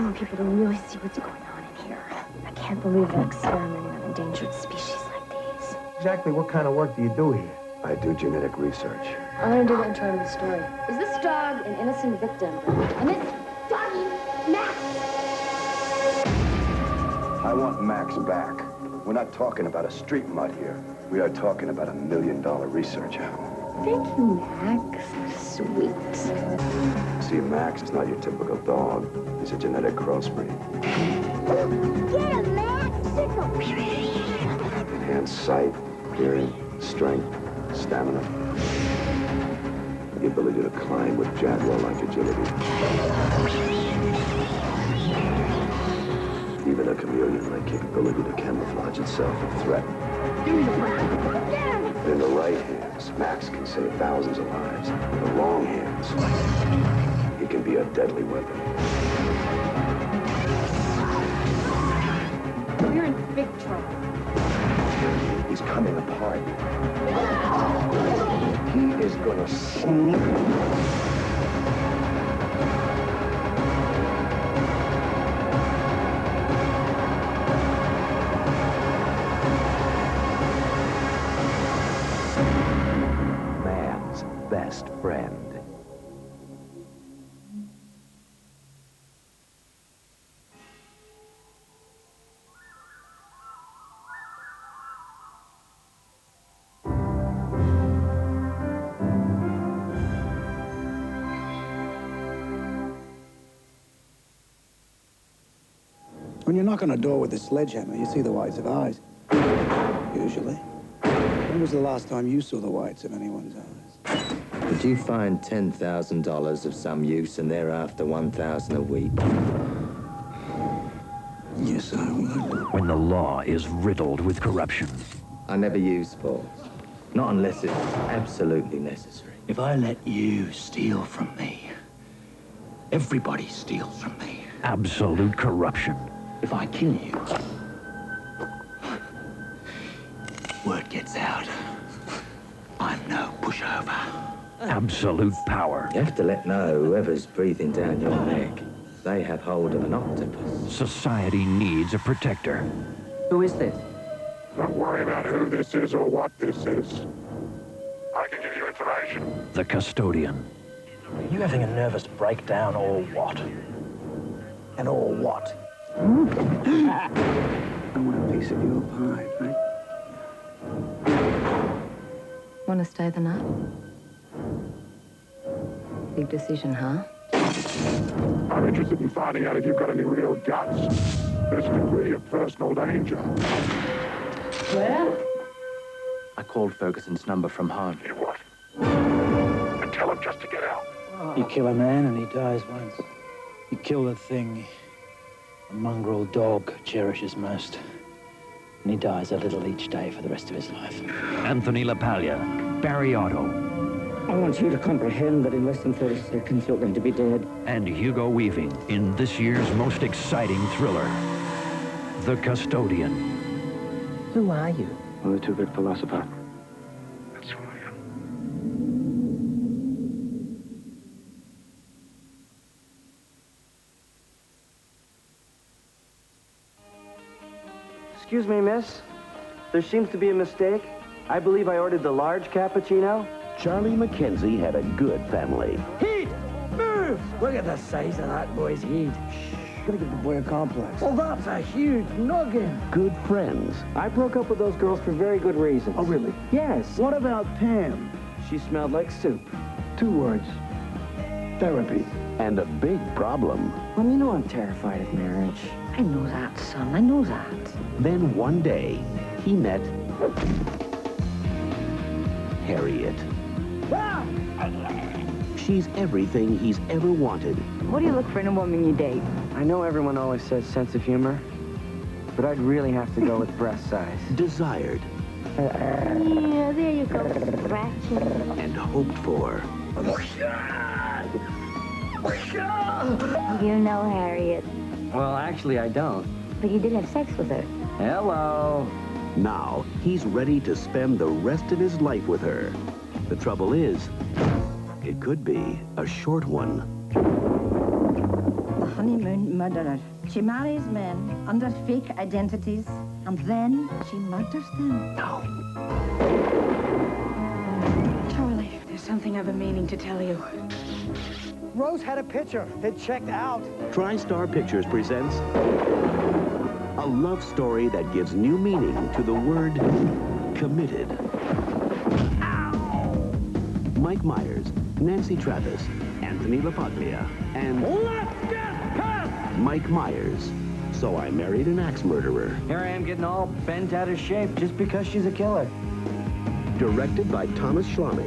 I want people to really see what's going on in here. I can't believe they're experimenting on endangered species like these. Exactly what kind of work do you do here? I do genetic research. I'm gonna do the intro to the story. Is this dog an innocent victim? And this doggy, Max! I want Max back. We're not talking about a street mutt here. We are talking about $1 million research hound. Thank you, Max. Sweet. See, Max is not your typical dog. He's a genetic crossbreed. Get him, Max! Enhanced sight, hearing, strength, stamina. The ability to climb with jaguar-like agility. Even a chameleon-like capability to camouflage itself if threatened. In the right hands, Max can save thousands of lives. In the wrong hands, he can be a deadly weapon. We're in big trouble. He's coming apart. He is gonna snap. Best friend. When you knock on a door with a sledgehammer, you see the whites of eyes. Usually. When was the last time you saw the whites of anyone's eyes? Would you find $10,000 of some use and thereafter $1,000 a week? Yes, I would. When the law is riddled with corruption. I never use force. Not unless it's absolutely necessary. If I let you steal from me, everybody steals from me. Absolute corruption. If I kill you, word gets out. I'm no pushover. Absolute power. You have to let know whoever's breathing down your neck, they have hold of an octopus. Society needs a protector. Who is this? Don't worry about who this is or what this is. I can give you information. The custodian. Are you having a nervous breakdown or what? And or what? I want a piece of your pie, right? Want to stay the night? Big decision, huh? I'm interested in finding out if you've got any real guts. There's a degree of personal danger. Where? I called Ferguson's number from home. You what? And tell him just to get out. You kill a man and he dies once. You kill the thing a mongrel dog cherishes most. And he dies a little each day for the rest of his life. Anthony LaPaglia, Barry Otto, I want you to comprehend that in less than 30 seconds you're going to be dead. and Hugo Weaving in this year's most exciting thriller, The Custodian. Who are you? I'm the two-bit philosopher. That's who I am. Excuse me, miss. There seems to be a mistake. I believe I ordered the large cappuccino. Charlie McKenzie had a good family. Heat! Move! Look at the size of that boy's head. Gotta give the boy a complex. Well, that's a huge noggin. Good friends. I broke up with those girls for very good reasons. Oh, really? Yes. What about Pam? She smelled like soup. 2 words. Therapy. And a big problem. Mom, you know I'm terrified of marriage. I know that, son. I know that. Then one day, he met Harriet. Ah! She's everything he's ever wanted. What do you look for in a woman you date? I know everyone always says sense of humor, but I'd really have to go with breast size. Desired. Yeah, there you go. Scratching. And hoped for. You know Harriet, Well, actually, I don't. but you did have sex with her. Hello. Now, he's ready to spend the rest of his life with her. The trouble is, it could be a short one. honeymoon murderer. She marries men under fake identities, and then she murders them. No. Charlie, there's something I've been meaning to tell you. Rose had a picture. It checked out. TriStar Pictures presents a love story that gives new meaning to the word committed. Ow! Mike Myers, Nancy Travis, Anthony LaPaglia, and Mike Myers. So I married an axe murderer. Here I am getting all bent out of shape just because she's a killer. Directed by Thomas Schlamme.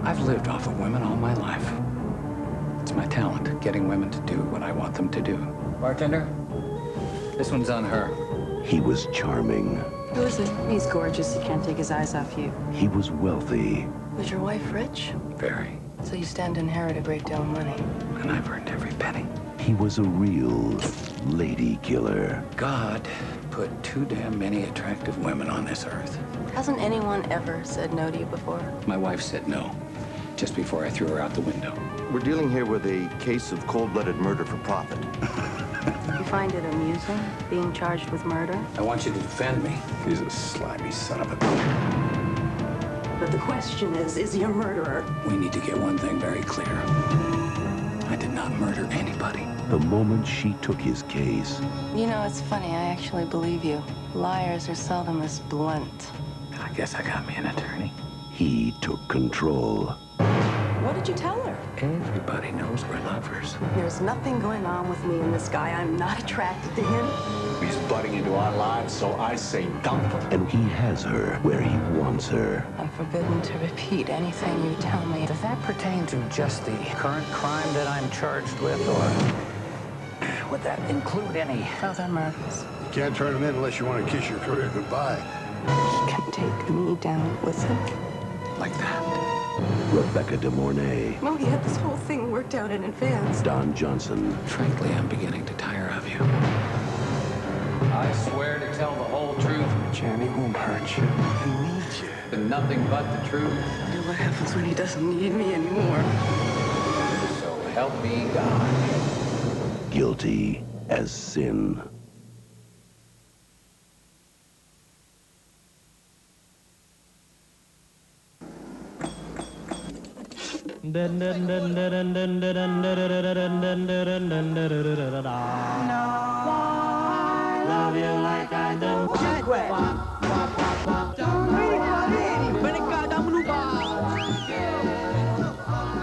I've lived off of women all my life. It's my talent, getting women to do what I want them to do. Bartender, this one's on her. He was charming. Who is it? He's gorgeous. He can't take his eyes off you. He was wealthy. Was your wife rich? Very. So you stand to inherit a great deal of money. And I've earned every penny. He was a real lady killer. God put too damn many attractive women on this earth. Hasn't anyone ever said no to you before? My wife said no, just before I threw her out the window. We're dealing here with a case of cold-blooded murder for profit. You find it amusing, being charged with murder? I want you to defend me. He's a slimy son of a bitch. But the question is he a murderer? We need to get one thing very clear. I did not murder anybody. The moment she took his case. You know, it's funny. I actually believe you. Liars are seldom as blunt. I guess I got me an attorney. He took control. What did you tell her? Everybody knows we're lovers. There's nothing going on with me and this guy. I'm not attracted to him. He's butting into our lives, so I say dump him. And he has her where he wants her. I'm forbidden to repeat anything you tell me. Does that pertain to just the current crime that I'm charged with, or would that include any other murders? You can't turn him in unless you want to kiss your career goodbye. He can take me down with him. Like that. Rebecca De Mornay. Well, he had this whole thing worked out in advance. Don Johnson. Frankly, I'm beginning to tire of you. I swear to tell the whole truth. Jeremy won't hurt you. He needs you. And nothing but the truth. And what happens when he doesn't need me anymore? So help me God. Guilty as sin.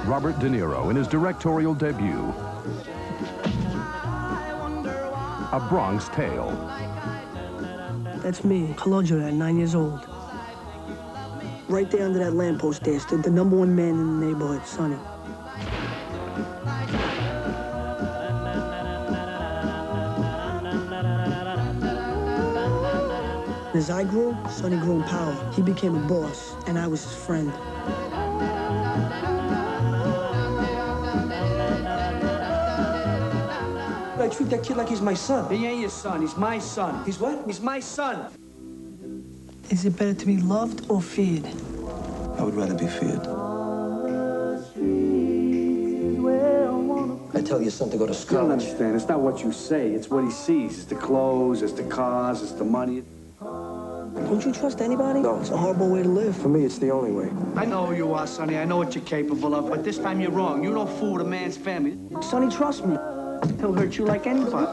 Robert De Niro in his directorial debut, A Bronx Tale. That's me, Kalodra, at 9 years old. Right there under that lamppost there stood the #1 man in the neighborhood, Sonny. As I grew, Sonny grew in power. He became a boss, and I was his friend. I treat that kid like he's my son. He ain't your son. He's my son. He's what? He's my son. Is it better to be loved or feared? I would rather be feared. I tell your son to go to You school. don't understand. It's not what you say. It's what he sees. It's the clothes, it's the cars, it's the money. Don't you trust anybody? No. It's a horrible way to live. For me, it's the only way. I know who you are, Sonny. I know what you're capable of, but this time you're wrong. You don't fool a man's family. Sonny, trust me. He'll hurt you like anybody.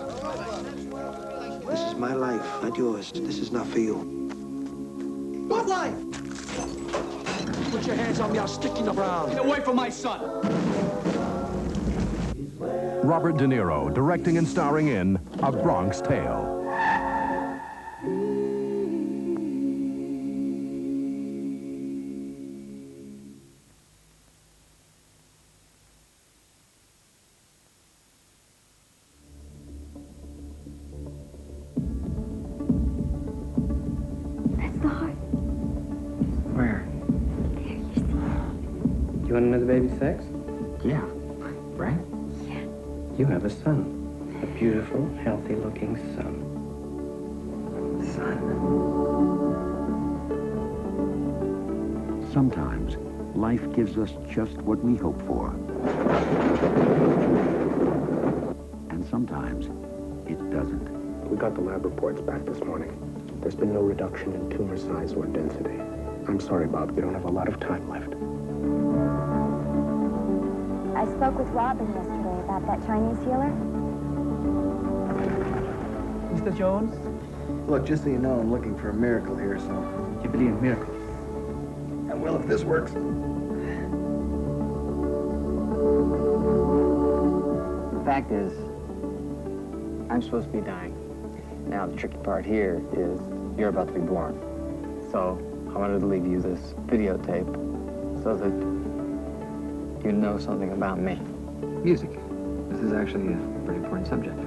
This is my life, not yours. This is not for you. What life? Put your hands on me, I'll stick you in the ground. Get away from my son. Robert De Niro directing and starring in A Bronx Tale. Where? There, you see. You want another baby's sex? Yeah. Right? Yeah. You have a son. A beautiful, healthy-looking son. Sometimes life gives us just what we hope for. And sometimes it doesn't. We got the lab reports back this morning. There's been no reduction in tumor size or density. I'm sorry, Bob, we don't have a lot of time left. I spoke with Robin yesterday about that Chinese healer. Mr. Jones? Look, just so you know, I'm looking for a miracle here, so... You believe in miracles? I will if this works. The fact is, I'm supposed to be dying. Now, the tricky part here is you're about to be born. So, I wanted to leave you this videotape so that you know something about me. Music. This is actually a pretty important subject.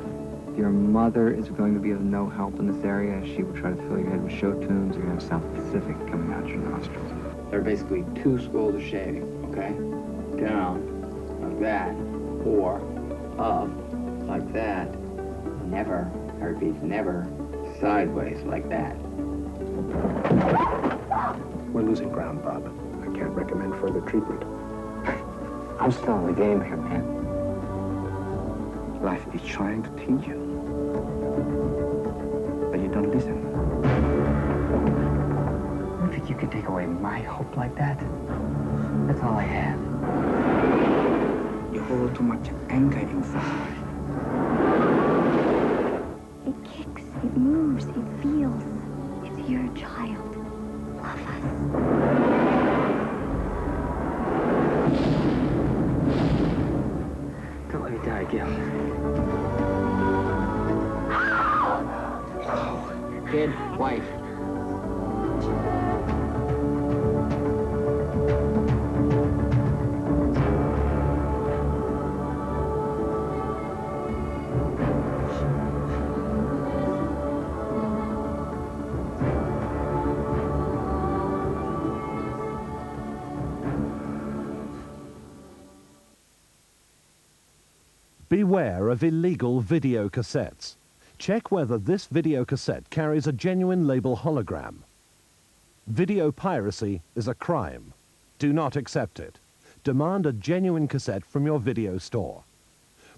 Your mother is going to be of no help in this area. She will try to fill your head with show tunes. You're going to have South Pacific coming out your nostrils. There are basically two schools of shaving, okay? Down, like that, or up, like that. Never, I repeat, never, sideways, like that. We're losing ground, Bob. I can't recommend further treatment. I'm still in the game here, man. Life is trying to teach you, but you don't listen. You think you can take away my hope like that? That's all I have. You hold too much anger inside. It kicks, it moves, it feels. It's your child. Love us. Don't let me die again. Kid, wife. Beware of illegal video cassettes. Check whether this video cassette carries a genuine label hologram. Video piracy is a crime. Do not accept it. Demand a genuine cassette from your video store.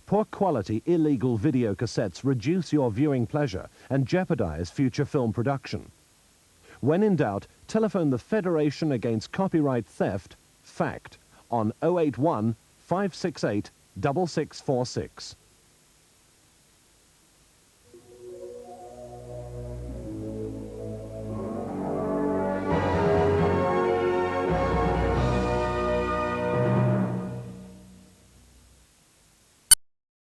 Poor quality illegal video cassettes reduce your viewing pleasure and jeopardize future film production. When in doubt, telephone the Federation Against Copyright Theft, FACT, on 081 568 6646.